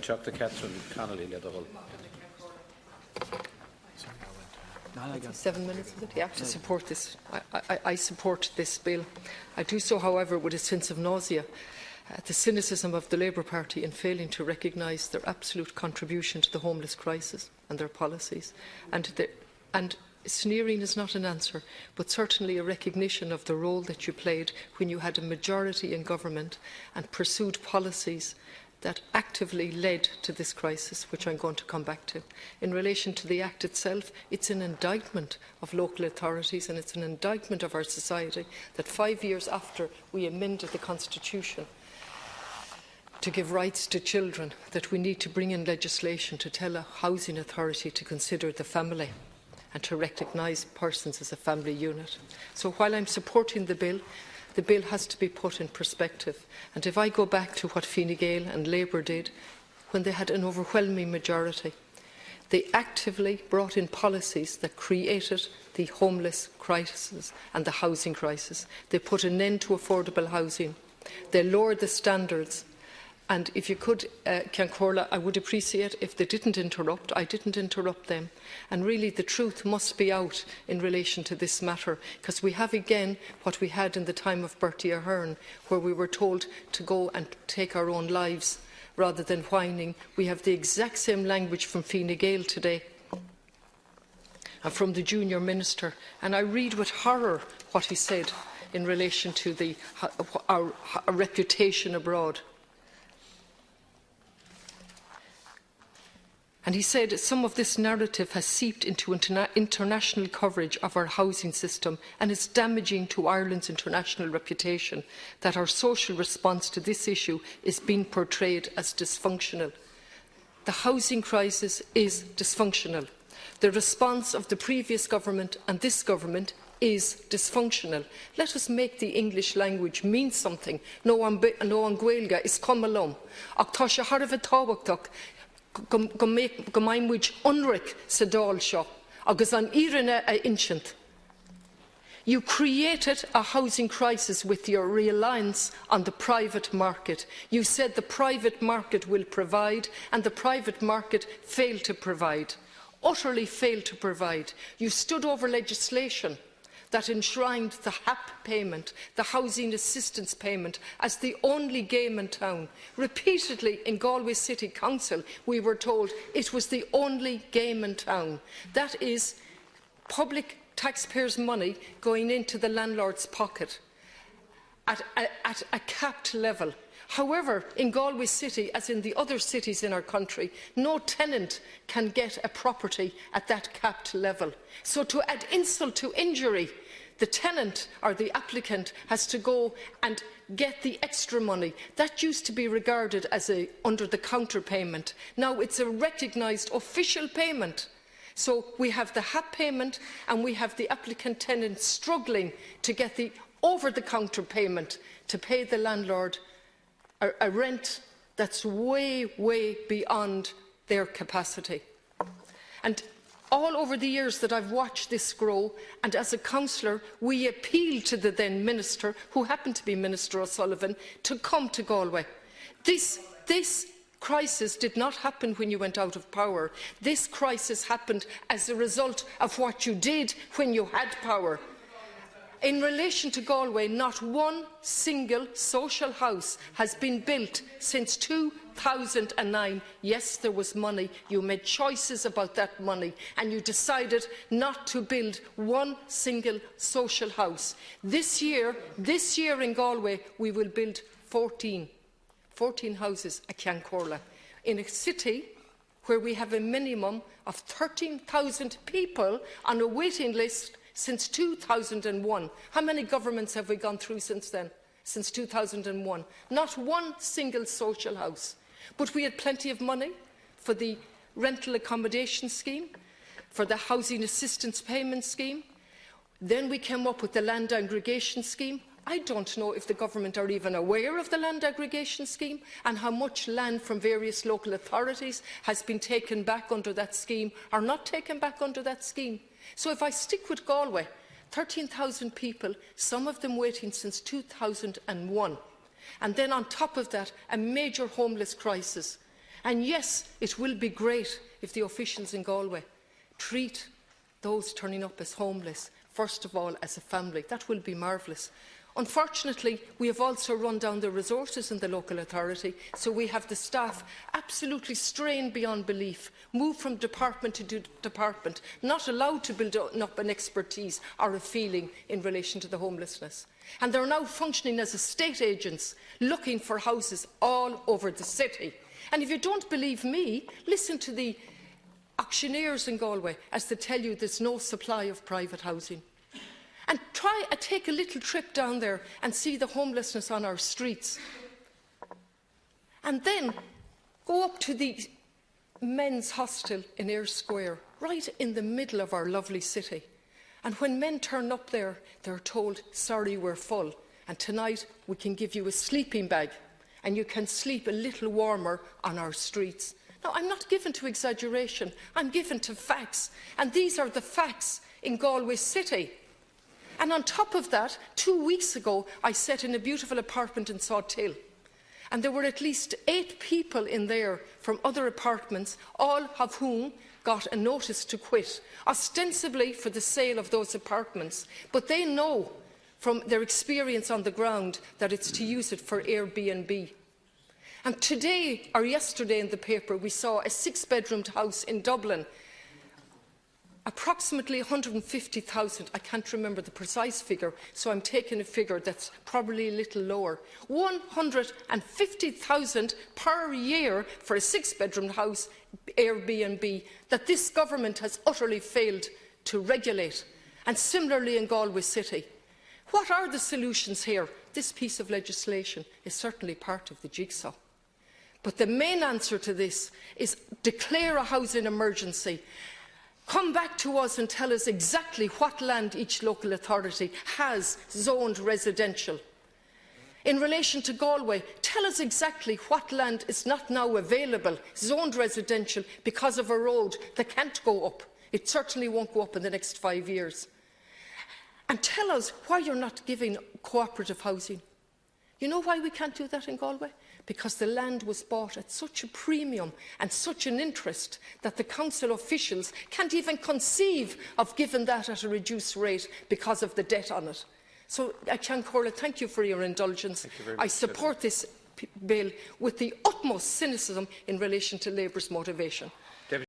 Dr. Catherine Connolly le dul. 7 minutes, is it? Yeah, to support this. I support this bill. I do so, however, with a sense of nausea at the cynicism of the Labour Party in failing to recognise their absolute contribution to the homeless crisis and their policies. And sneering is not an answer, but certainly a recognition of the role that you played when you had a majority in government and pursued policies that actively led to this crisis, which I'm going to come back to. In relation to the Act itself, it's an indictment of local authorities and it's an indictment of our society that 5 years after we amended the Constitution to give rights to children, that we need to bring in legislation to tell a housing authority to consider the family and to recognise persons as a family unit. So while I'm supporting the bill has to be put in perspective. And if I go back to what Fine Gael and Labour did when they had an overwhelming majority, they actively brought in policies that created the homeless crisis and the housing crisis. They put an end to affordable housing. They lowered the standards. And if you could, Ciancorla, I would appreciate if they didn't interrupt. I didn't interrupt them. And really the truth must be out in relation to this matter, because we have again what we had in the time of Bertie Ahern, where we were told to go and take our own lives rather than whining. We have the exact same language from Fine Gael today and from the junior minister. And I read with horror what he said in relation to our reputation abroad. And he said some of this narrative has seeped into international coverage of our housing system and is damaging to Ireland's international reputation, that our social response to this issue is being portrayed as dysfunctional. The housing crisis is dysfunctional. The response of the previous government and this government is dysfunctional. Let us make the English language mean something. No an Gaeilge is come along. Ach tá sé Harbh tábhachtach go maimmuid unric sa Dáil seo, agus an írinne a inchint. You created a housing crisis with your reliance on the private market. You said the private market will provide, and the private market failed to provide, utterly failed to provide. You stood over legislation that enshrined the HAP payment, the Housing Assistance Payment, as the only game in town. Repeatedly in Galway City Council, we were told it was the only game in town. That is public taxpayers' money going into the landlord's pocket at a capped level. However, in Galway City, as in the other cities in our country, no tenant can get a property at that capped level. So to add insult to injury, the tenant or the applicant has to go and get the extra money. That used to be regarded as a under-the-counter payment. Now it's a recognised official payment. So we have the HAP payment and we have the applicant tenant struggling to get the over-the-counter payment to pay the landlord a rent that's way, way beyond their capacity. And all over the years that I've watched this grow, and as a councillor, we appealed to the then Minister, who happened to be Minister O'Sullivan, to come to Galway. This crisis did not happen when you went out of power. This crisis happened as a result of what you did when you had power. In relation to Galway, not one single social house has been built since 2009. Yes, there was money. You made choices about that money and you decided not to build one single social house. This year in Galway, we will build 14 houses at Ciancorla, in a city where we have a minimum of 13,000 people on a waiting list since 2001. How many governments have we gone through since then? Since 2001. Not one single social house. But we had plenty of money for the rental accommodation scheme, for the housing assistance payment scheme. Then we came up with the land aggregation scheme. I don't know if the government are even aware of the land aggregation scheme and how much land from various local authorities has been taken back under that scheme or not taken back under that scheme. So if I stick with Galway, 13,000 people, some of them waiting since 2001, and then on top of that, a major homeless crisis. And yes, it will be great if the officials in Galway treat those turning up as homeless, first of all, as a family. That will be marvellous. Unfortunately, we have also run down the resources in the local authority, so we have the staff absolutely strained beyond belief, moved from department to department, not allowed to build up an expertise or a feeling in relation to the homelessness. And they are now functioning as estate agents, looking for houses all over the city. And if you don't believe me, listen to the auctioneers in Galway as they tell you there's no supply of private housing. And try and take a little trip down there and see the homelessness on our streets. And then go up to the men's hostel in Eyre Square, right in the middle of our lovely city. And when men turn up there, they're told, sorry, we're full, and tonight we can give you a sleeping bag and you can sleep a little warmer on our streets. Now, I'm not given to exaggeration, I'm given to facts, and these are the facts in Galway City. And on top of that, 2 weeks ago, I sat in a beautiful apartment in Sawtill, and there were at least 8 people in there from other apartments, all of whom got a notice to quit, ostensibly for the sale of those apartments. But they know from their experience on the ground that it's to use it for Airbnb. And today, or yesterday in the paper, we saw a 6-bedroomed house in Dublin, approximately 150,000, I can't remember the precise figure, so I'm taking a figure that's probably a little lower. 150,000 per year for a 6-bedroom house, Airbnb, that this government has utterly failed to regulate. And similarly in Galway City. What are the solutions here? This piece of legislation is certainly part of the jigsaw. But the main answer to this is declare a housing emergency. Come back to us and tell us exactly what land each local authority has zoned residential. In relation to Galway, tell us exactly what land is not now available, zoned residential, because of a road that can't go up. It certainly won't go up in the next 5 years. And tell us why you're not giving cooperative housing. You know why we can't do that in Galway? Because the land was bought at such a premium and such an interest that the council officials can't even conceive of giving that at a reduced rate because of the debt on it. So, Ceann Comhairle, thank you for your indulgence. I support this bill with the utmost cynicism in relation to Labour's motivation.